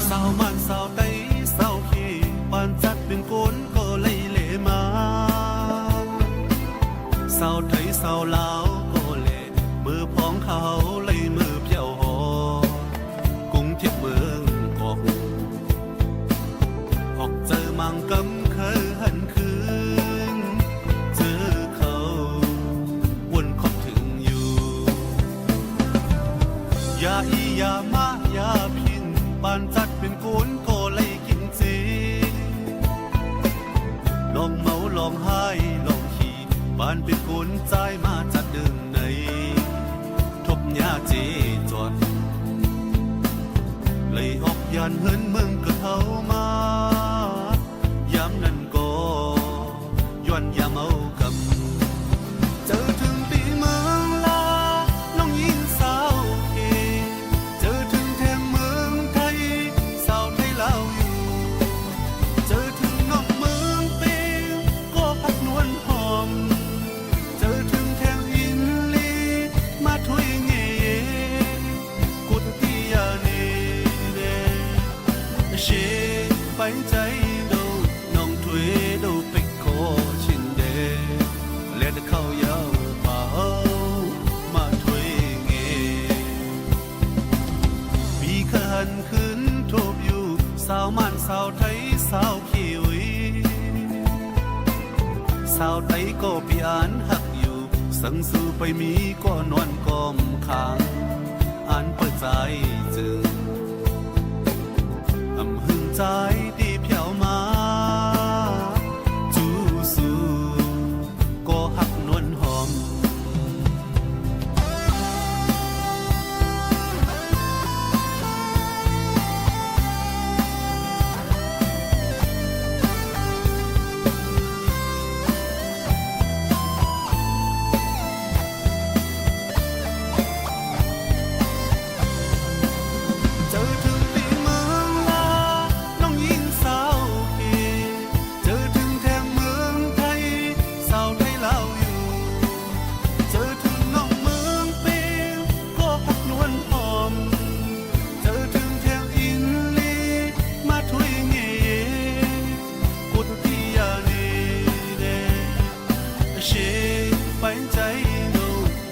สาวมันสาวไต้สาวขี้ปานจัดเป็นโกนก็เลยเลมาสาวไทยสาวลาวก็เลมือพ้องเขาเลยมือเพียวหอกรุงเทพเมืองออกเจอมังกำเคยหันคืนเจอเขาวนคบถึงอยู่อย่าอีอย่ามาอย่าพินปานจัดเป็นโกนก็เลยกินจีลองเมาลองไห้ลองขี่ปานเป็นโกนใจมาจัดเดิมในทบยาเจจอดเลยออกยานเฮินเมืองก็เข้ามายามนั้นก็ย้อนยามเอากำเจอถึงปีเมืองลาน้องยินสาวเกเจอถึงแทงเมืองไทยสาวไทยลาวอยู่เจอถึงน้องเมืองเปงก็พักนวลหอมเจอถึงแทงอินลีมาถุยเงกุดที่ยาเนเดเชไปใจดูน้องถุยดูปิกโคชินเดเล็ดเข้ายาวเบามาถุยเงปีขันขึ้นทบอยู่สาวมันสาวไทยสาวคิวีสาวไทยก็ปีอ่านหักอยู่สังสู่ไปมีก็นอนกอมค้างอ่านเปิดใจจึงอำหึงใจดีเพียวมาจูสู่ก็หักนวลหอมเจอถึงปีเมืองลาน้องยิงสาวเกเจอถึงแทงเมืองไทยสาวไทยลาวอยู่เจอถึงน้องเมืองเปงก็พักนวลหอมเจอถึงแทงอินลีมาถุยเงกุดที่ยาเนเดเชไปใจดู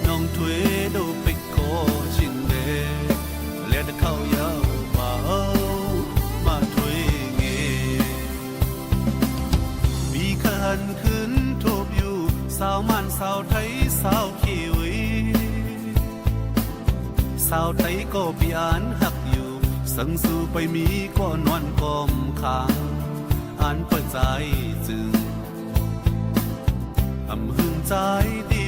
น้องถุยดูปิกโคชินเดเล็ดเข้ายาวเบามาถุยเงปีขันขึ้นทบอยู่สาวมันสาวไทยสาวคิวีสาวไทยก็ปีอ่านหักอยู่สังสู่ไปมีก็นอนกอมค้างอ่านเปิดใจจึงอำหึงใจดี